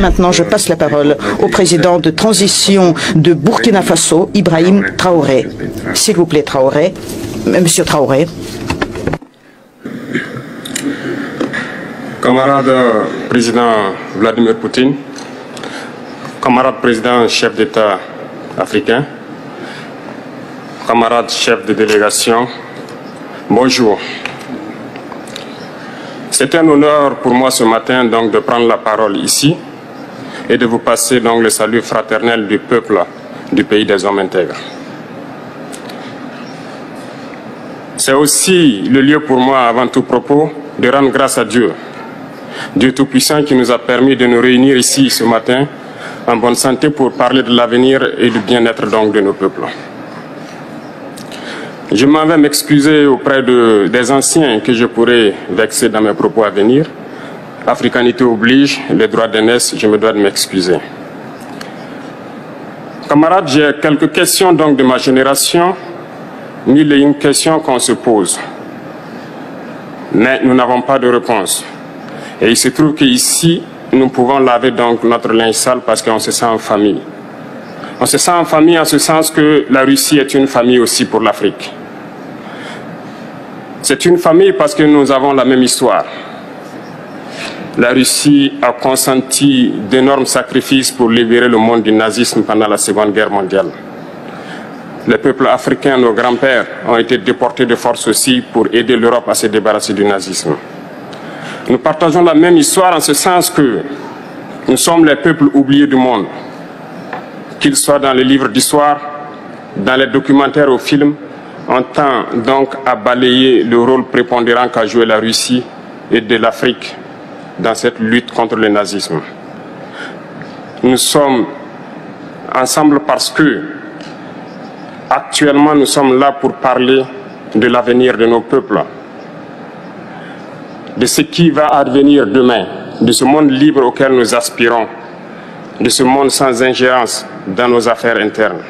Maintenant, je passe la parole au président de transition de Burkina Faso, Ibrahim Traoré. S'il vous plaît, Traoré. Monsieur Traoré. Camarade président Vladimir Poutine, camarade président chef d'État africain, camarade chef de délégation, bonjour. C'est un honneur pour moi ce matin donc de prendre la parole ici et de vous passer donc le salut fraternel du peuple du pays des hommes intègres. C'est aussi le lieu pour moi, avant tout propos, de rendre grâce à Dieu, Dieu Tout-Puissant qui nous a permis de nous réunir ici ce matin en bonne santé pour parler de l'avenir et du bien-être donc de nos peuples. Je m'en vais m'excuser auprès des anciens que je pourrais vexer dans mes propos à venir. Africanité oblige, les droits d'aînesse, je me dois de m'excuser. Camarades, j'ai quelques questions donc de ma génération, mille et une questions qu'on se pose. Mais nous n'avons pas de réponse. Et il se trouve qu'ici, nous pouvons laver donc notre linge sale parce qu'on se sent en famille. On se sent en famille en ce sens que la Russie est une famille aussi pour l'Afrique. C'est une famille parce que nous avons la même histoire. La Russie a consenti d'énormes sacrifices pour libérer le monde du nazisme pendant la Seconde Guerre mondiale. Les peuples africains, nos grands-pères, ont été déportés de force aussi pour aider l'Europe à se débarrasser du nazisme. Nous partageons la même histoire en ce sens que nous sommes les peuples oubliés du monde, qu'ils soient dans les livres d'histoire, dans les documentaires ou films. On tend donc à balayer le rôle prépondérant qu'a joué la Russie et de l'Afrique dans cette lutte contre le nazisme. Nous sommes ensemble parce que actuellement nous sommes là pour parler de l'avenir de nos peuples, de ce qui va advenir demain, de ce monde libre auquel nous aspirons, de ce monde sans ingérence dans nos affaires internes.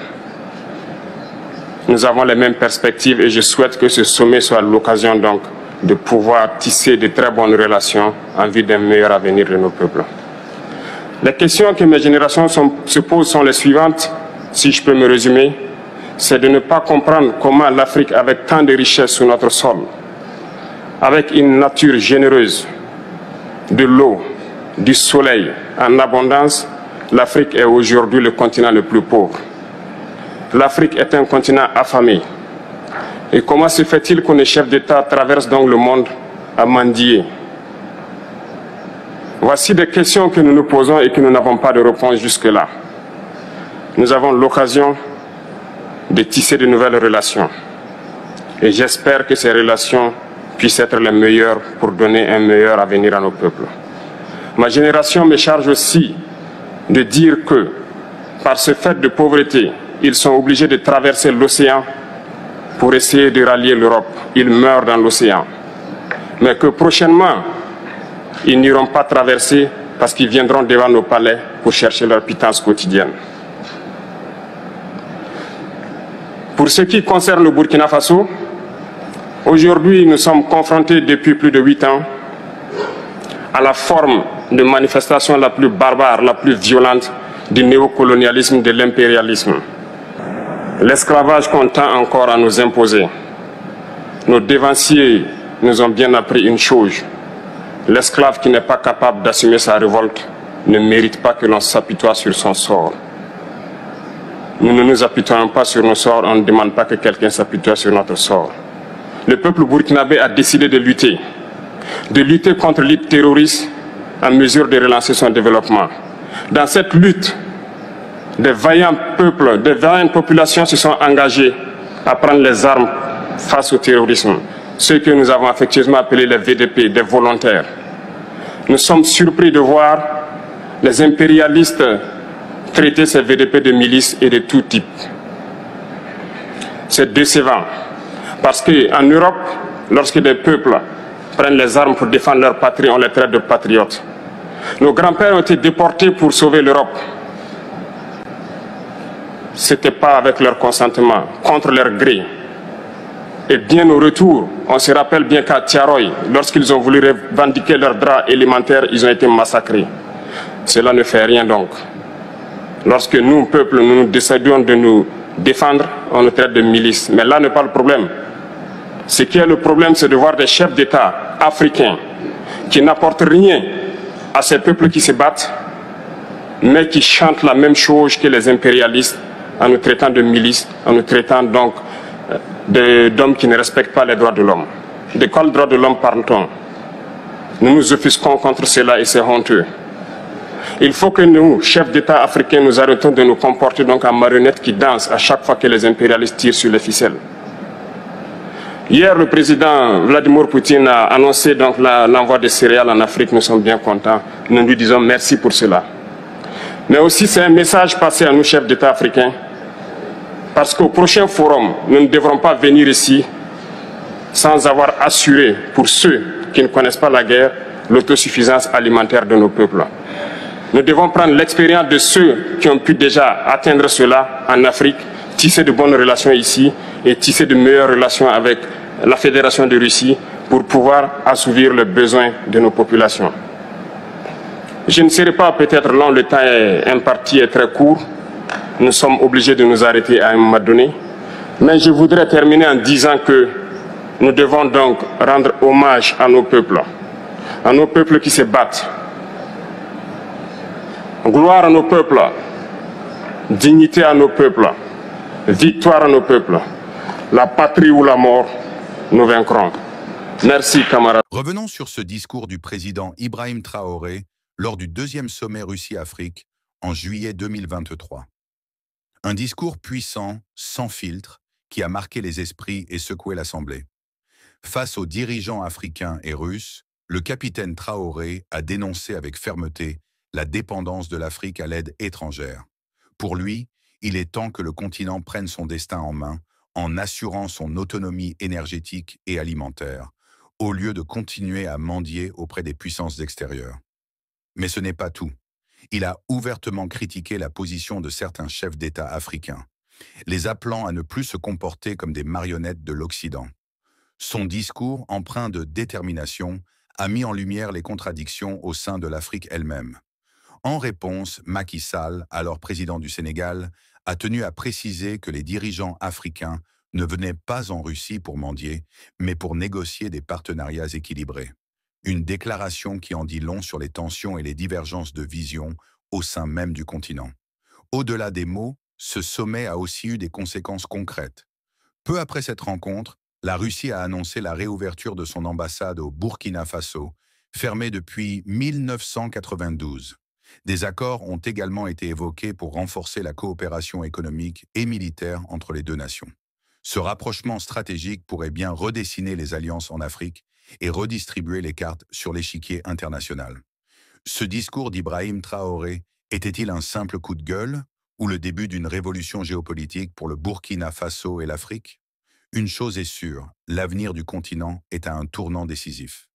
Nous avons les mêmes perspectives et je souhaite que ce sommet soit l'occasion donc de pouvoir tisser de très bonnes relations en vue d'un meilleur avenir de nos peuples. Les questions que mes générations se posent sont les suivantes, si je peux me résumer, c'est de ne pas comprendre comment l'Afrique, avec tant de richesses sur notre sol, avec une nature généreuse, de l'eau, du soleil en abondance, l'Afrique est aujourd'hui le continent le plus pauvre. L'Afrique est un continent affamé. Et comment se fait-il que les chefs d'État traversent donc le monde à mendier? Voici des questions que nous nous posons et que nous n'avons pas de réponse jusque-là. Nous avons l'occasion de tisser de nouvelles relations. Et j'espère que ces relations puissent être les meilleures pour donner un meilleur avenir à nos peuples. Ma génération me charge aussi de dire que, par ce fait de pauvreté, ils sont obligés de traverser l'océan pour essayer de rallier l'Europe. Ils meurent dans l'océan. Mais que prochainement, ils n'iront pas traverser parce qu'ils viendront devant nos palais pour chercher leur pitance quotidienne. Pour ce qui concerne le Burkina Faso, aujourd'hui, nous sommes confrontés depuis plus de 8 ans à la forme de manifestation la plus barbare, la plus violente du néocolonialisme, de l'impérialisme. L'esclavage qu'on tend encore à nous imposer. Nos dévanciers nous ont bien appris une chose. L'esclave qui n'est pas capable d'assumer sa révolte ne mérite pas que l'on s'apitoie sur son sort. Nous ne nous apitoyons pas sur nos sorts, on ne demande pas que quelqu'un s'apitoie sur notre sort. Le peuple burkinabé a décidé de lutter contre l'île terroriste en mesure de relancer son développement. Dans cette lutte, des vaillants peuples, des vaillantes populations se sont engagées à prendre les armes face au terrorisme. Ceux que nous avons affectueusement appelés les VDP, des volontaires. Nous sommes surpris de voir les impérialistes traiter ces VDP de milices et de tout type. C'est décevant. Parce qu'en Europe, lorsque des peuples prennent les armes pour défendre leur patrie, on les traite de patriotes. Nos grands-pères ont été déportés pour sauver l'Europe. Ce n'était pas avec leur consentement, contre leur gré. Et bien au retour, on se rappelle bien qu'à Tiaroy, lorsqu'ils ont voulu revendiquer leurs droits élémentaires, ils ont été massacrés. Cela ne fait rien donc. Lorsque nous, peuple, nous décidons de nous défendre, on nous traite de milices. Mais là n'est pas le problème. Ce qui est le problème, c'est de voir des chefs d'État africains qui n'apportent rien à ces peuples qui se battent, mais qui chantent la même chose que les impérialistes en nous traitant de milices, en nous traitant donc d'hommes qui ne respectent pas les droits de l'homme. De quels droits de l'homme parle-t-on? Nous nous offusquons contre cela et c'est honteux. Il faut que nous, chefs d'État africains, nous arrêtons de nous comporter donc en marionnettes qui dansent à chaque fois que les impérialistes tirent sur les ficelles. Hier, le président Vladimir Poutine a annoncé donc l'envoi de céréales en Afrique. Nous sommes bien contents. Nous lui disons merci pour cela. Mais aussi, c'est un message passé à nous, chefs d'État africains, parce qu'au prochain forum, nous ne devrons pas venir ici sans avoir assuré, pour ceux qui ne connaissent pas la guerre, l'autosuffisance alimentaire de nos peuples. Nous devons prendre l'expérience de ceux qui ont pu déjà atteindre cela en Afrique, tisser de bonnes relations ici et tisser de meilleures relations avec la Fédération de Russie pour pouvoir assouvir les besoins de nos populations. Je ne serai pas peut-être long, le temps imparti est très court. Nous sommes obligés de nous arrêter à un moment donné. Mais je voudrais terminer en disant que nous devons donc rendre hommage à nos peuples qui se battent. Gloire à nos peuples, dignité à nos peuples, victoire à nos peuples. La patrie ou la mort, nous vaincrons. Merci, camarades. Revenons sur ce discours du président Ibrahim Traoré lors du deuxième sommet Russie-Afrique en juillet 2023. Un discours puissant, sans filtre, qui a marqué les esprits et secoué l'Assemblée. Face aux dirigeants africains et russes, le capitaine Traoré a dénoncé avec fermeté la dépendance de l'Afrique à l'aide étrangère. Pour lui, il est temps que le continent prenne son destin en main en assurant son autonomie énergétique et alimentaire, au lieu de continuer à mendier auprès des puissances extérieures. Mais ce n'est pas tout. Il a ouvertement critiqué la position de certains chefs d'État africains, les appelant à ne plus se comporter comme des marionnettes de l'Occident. Son discours, empreint de détermination, a mis en lumière les contradictions au sein de l'Afrique elle-même. En réponse, Macky Sall, alors président du Sénégal, a tenu à préciser que les dirigeants africains ne venaient pas en Russie pour mendier, mais pour négocier des partenariats équilibrés. Une déclaration qui en dit long sur les tensions et les divergences de vision au sein même du continent. Au-delà des mots, ce sommet a aussi eu des conséquences concrètes. Peu après cette rencontre, la Russie a annoncé la réouverture de son ambassade au Burkina Faso, fermée depuis 1992. Des accords ont également été évoqués pour renforcer la coopération économique et militaire entre les deux nations. Ce rapprochement stratégique pourrait bien redessiner les alliances en Afrique et redistribuer les cartes sur l'échiquier international. Ce discours d'Ibrahim Traoré était-il un simple coup de gueule ou le début d'une révolution géopolitique pour le Burkina Faso et l'Afrique? Une chose est sûre, l'avenir du continent est à un tournant décisif.